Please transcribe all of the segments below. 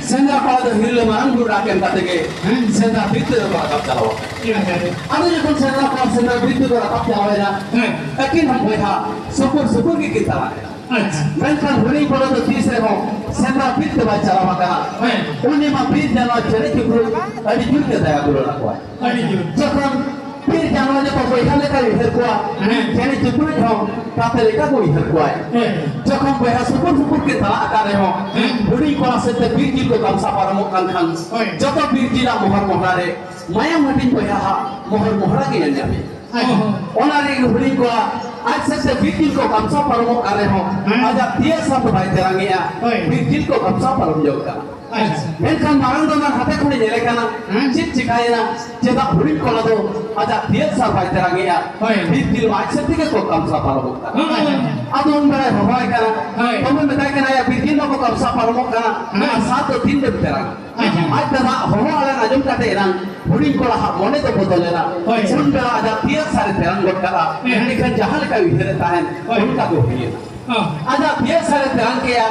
Sendra pada hilir marang guru rakyat katanya, sendra itu berakap jalawa. Ada juga sendra itu berakap jalawa ya. Akin ham boleh syukur kita lah. Mereka beri pada tu tisre ho, sendra itu baca jalawa kan. Uni mah beri jalawa ceri jubur, ada juga daya guru rakyat. Jangan beri jalawa je kau boleh kali kali herkuat, ceri jubur ho, kata mereka boleh herkuat. Jangan boleh syukur kita lah kan ho. Budi kola sete birji ko kamsa paramo kan joto birji la mohar mohare maya matin ko ya mohar mohara ke nyabe onare budi kola आज सत्य बिल्कुल को कमसा परमो कर रहे हो आज आप दिए सब भाई तेरंगे या बिल्कुल को कमसा परम जोगा मेंखान मारंग दो ना हाथे खुली जेले का ना चिप चिकाए ना जेदा बुरी कोला दो आज आप दिए सब भाई तेरंगे या बिल्कुल आज सत्य को कमसा परमो कर अब उन बड़े हवाई का ना तो मैं बताया कि ना या बिल्कुल को कमसा परमो का ना सात तो तीन दिन तेरंग आज तरा हवा वाला नाजुम काटे ना बुरी कोला मोने तो बदले ना उन बड़ा आज आप दिए सारे तेरंग गोट करा लेकिन जहाँ का विधेयक है उनका तो है आज आप ये सारे तेरंग किया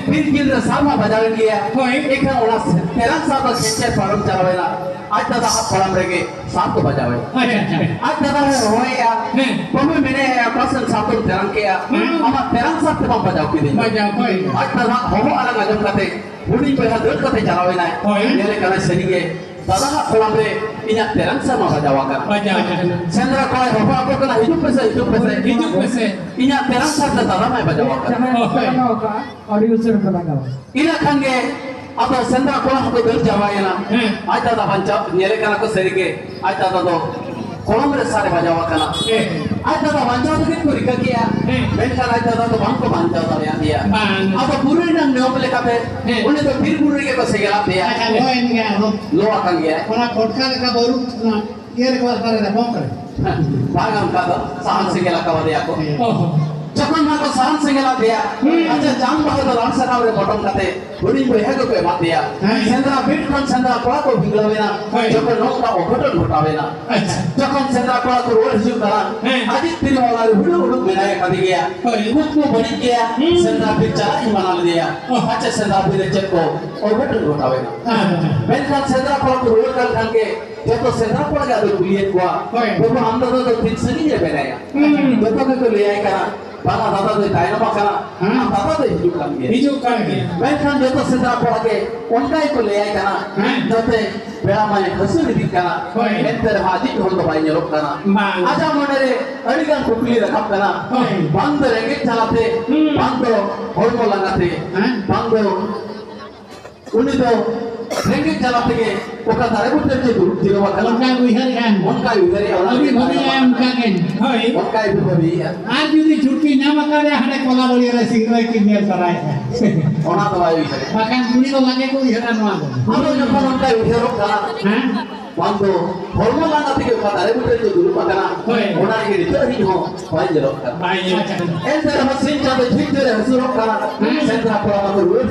फिर गिल्ड सामा बजावन किया एक है उन्हें तेरंग साल का खेचे फॉर्म चलावे ना आज तक आप फॉर्म रहेंगे सात को बजावे आज तक है रोए या तुम्हें मैंने पर्सन सात को तेरंग किया हमारा तेरंग सात को बजाओ की दिन आज तक हम अलग अलग करते बुरी पे हाथ दर्द करते चलावे ना ये ले करना सही है दादा फॉर्म रे इन्हें तेरंग सामा बजावा कर सेंद्रा कोई होगा आपको करना हिजू पैसे इन्हें तेरंग सात दादा मैं बजावा कर ऑडियो से बताऊंगा इन्हें खांगे अब सेंद्रा कोला हमको दर्द जावाए ना आज दादा बंचा ये करना को सही के आज दादा तो कोलम रे सारे बजावा करना आज दादा बंचा तो कितने रिका किया मेंशन आज दादा तो बांको बंचा तो याद दिया अब पूरे ना नौबले काटे उन्हें तो फिर पूरे के को सही गला दिया लो आकर गया कोना कोटका का बोलू ये रिक्वेस्ट करे ना फोन करे भागम का तो साहन से गला का दिया को जखन ना को साहन से गला दिया अच्छा जाम बाहर तो लांसा का रे बटन काटे बुरी को है को बात दिया सेंद्रा बीट कौन सेंद्रा कोला को भिगलावे ना जखन नो का ओघटन घटावे ना जखन सेंद्रा कोला को रोड हिजू करा आज फिर वाला हुडू हुडू मेनाए कर दिया कुछ को बड़ी किया सेंद्रा बीट चला ही बना दिया अच्छा सेंद्रा बीट चेक को ओघटन घटावे ना मेंखान सेंद्रा कोला को रोड कर खांगे जब तो सेंद्रा कोला का तो बुलिए हुआ वो हम तो दिन सनी जे बनाया जब तो ले आए करा बाला दादा तो टाइम पाकरा दादा तो हिजू कर गया मेंखान जब तो सेंद्रा कोला के उनका को ले आए करा जते बेड़ा में हसू निकल करा एंतर हाजी होल तो भाई लोग करा आजा मोने अड़िगन कुकली रखा करा बंद रेंगे चलाते बंद होल को लगाते बंद Uni do rengit jala tege oka dare butte je dulu tiga wakala. Onka uihar kan. Onka udari orang. Abi bhabi am kagen. Hoi. Onka ibu bhabi ya. Aaj judi chutti na makare hane kola boli ra sigroi ki mer karai. Ona to ayu tadi. Makan kuni ko lage ko ihara noa ko. Ado jokon onka udaro kana. Hah? Wando hormon lana tege oka dare butte je dulu makana. Ona ini itu ini ho bayi jero. Bayi. Enter mesin cabe ঠিক ধরে হসুরক kana. Sentra kora maru.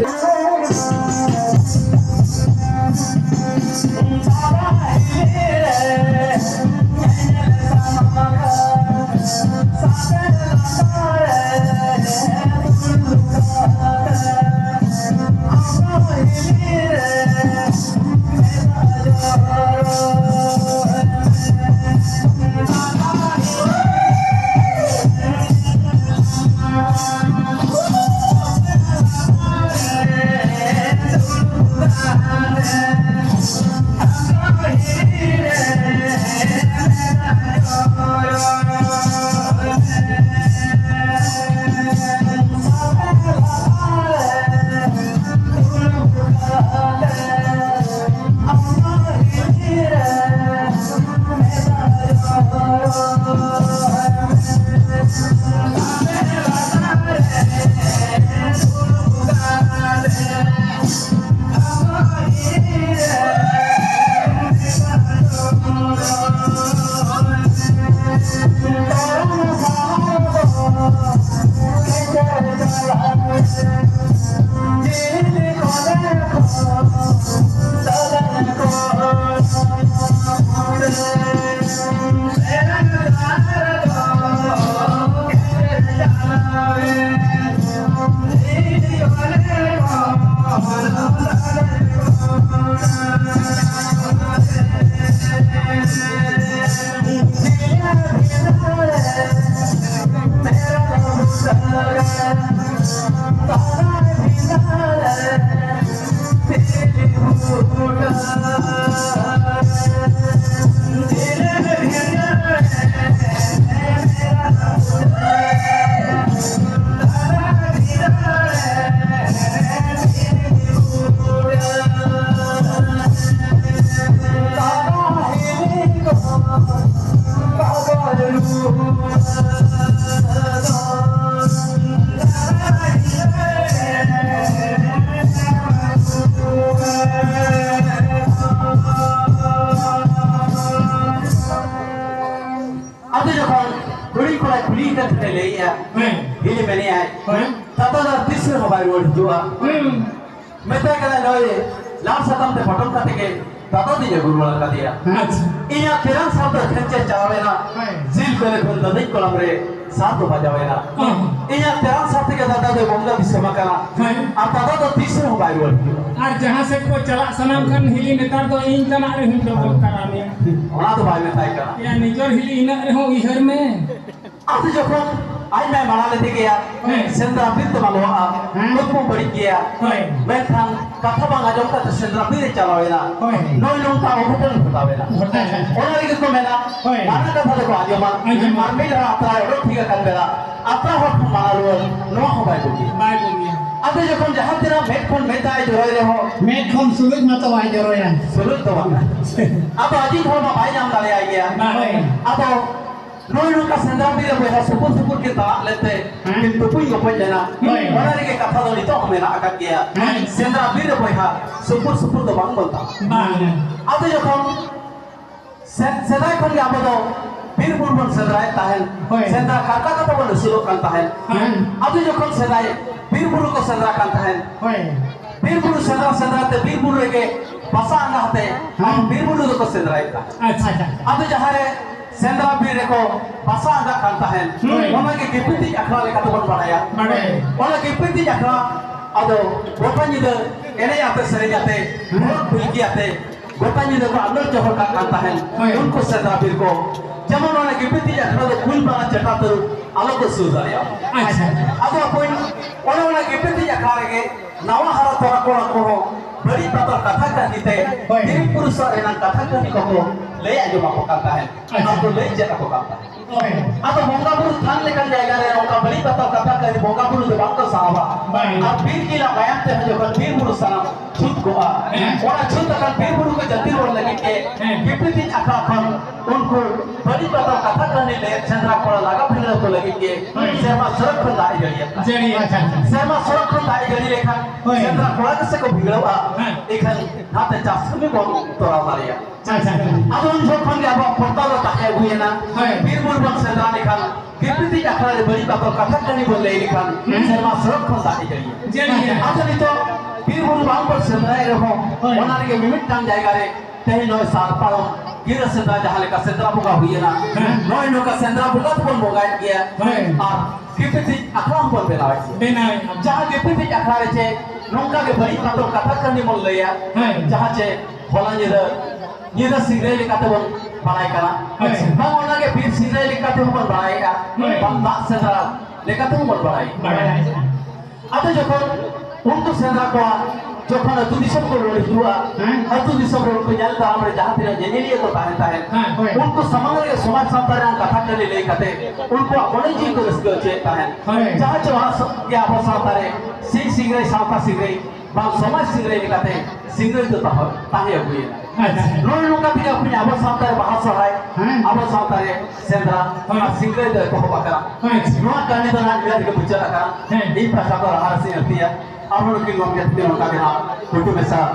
Ini meni ay. Tata dar tisre mobile word jua. Meta kala loye. Last satam te photo kate ke. Tata di jagur wala kadia. Iya kiran sabda khenche chawe na. Zil kare kon dadai kolam re. Satu bajawe na. Iya kiran sabda ke tata de bonga bisema kana. Ar tata to tisre mobile word. আর जहां से को चला सनम खान हिली नेतार तो इन तना रे हम तो कराने Ona to bhai mein tai kana. या निजर हिली इन रे हो इहर में Ati jokon ay मैं बना लेते गया. Sendra pintu maloa. Lukmu beri gaya. Mekan kata bang ajong kata sendra pintu chalawena. Noi long ta obutan betawena. Ona lagi ko mena. Mana kata ko ajoma. Marmi ra atra ro thiga kan bela. Atra hot manalu no ho bai buki. Bye बोलिए Ati jokon jahat tera metkhon metai joroi reho. Met khom sulut mata wai joroi na. Sulut to bang. Ato aji thoma bai jam dale ai gaya. Ato noi long ka sendra pintu beha supur supur ke ta lete. Pintu pun ko pajana. Ona lagi kata do ni to mena akak gaya. Sendra pintu beha supur supur to bang bolta. Ati jokon sedai khon ge abodo bir burbun sedai tahen. Sendra kata kata bon suluk kan tahen. Ati jokon sedai bir buru ko sendra kan tahen. Bir buru sendra te bir buru ke basa anga hate. Bir buru ko sendra ita. अच्छा Ati jahare sendra bir ko basa anga kan tahen. Ona ke gipiti akra le kata bon baraya. बड़े Ona gipiti akra ado botani de ene ate sere ate bulki ate botani de ko andar johor ka kan tahen. Unko sendra bir ko যেমন অনেক গিপতি akra de kul bana chata taru alog ko suzaya. अच्छा Ado apoin ona gipiti akra ge nawa hara tora ko bari pator katha ka nite diri purusa enan katha ka ni ko le ajo ma ko kanta hai apo le jeta ko kanta ato bonga buru than lekan jayga re onka bari pator katha ka ni bonga buru de bangko sahaba ab bir kila bayam te jo kan bir buru sanam छूट को और छूट अगर फिर बुरु को जल्दी road लगे के कितनी अखा खन उनको बड़ी बातों कथा करने ले सेंद्रा को लगा फिर तो लगे के सेमा सड़क पर दाई जड़ी सेमा सड़क पर दाई जड़ी लेखा सेंद्रा को से को भिड़वा एखन हाथे चास में को तोरा मारिया अब उन जो खन अब portal ताके हुए ना फिर बुरु बन सेंद्रा लेखा कितनी अखा रे बड़ी बातों कथा करने बोल ले लेखा सेमा सड़क पर दाई जड़ी अच्छा नहीं तो फिर बुरु बांग पर सेंद्रा रहो ओनारे के मिमिट टाइम जाएगा रे तेही नय साल पारो गिर सेंद्रा जहां लेका सेंद्रा बुगा हुई ना नय नो का सेंद्रा बुगा तो बोगाय गया और कितनी अखड़ा पर बेनावे जहां कितनी अखड़ा रे छे नोंका के बड़ी बातों कथा करनी मोल लेया जहां छे होला निरा सिगरे लेका तो बनाय करा हम ओना के फिर सिगरे लेका तो बन बनाएगा हम बात सेंद्रा लेका तो बन बनाए आता जखन उनको सेंद्रा को जखन अतु दिसम को रोड हुआ अतु दिसम रोड को जाल ताम रे जहां तेरा जेनेलिए तो ताहे उनको समाज के समाज संतान कथा करले ले कते उनको अपने जी को रसके छे ताहे जहां जहां के अवसर तारे सिगरे सावता सिगरे बा समाज सिगरे लेकाते सिगरे तो ताहे हुए रोड लोग का अपने अवसर तारे बाहर सहाय अवसर तारे सेंद्रा सिगरे तो बकरा नो करने तो ना के बुचरा का ई भाषा को रहा से हतिया आप लोग की लोग कहते हैं उनका भी हाँ फोटो में साथ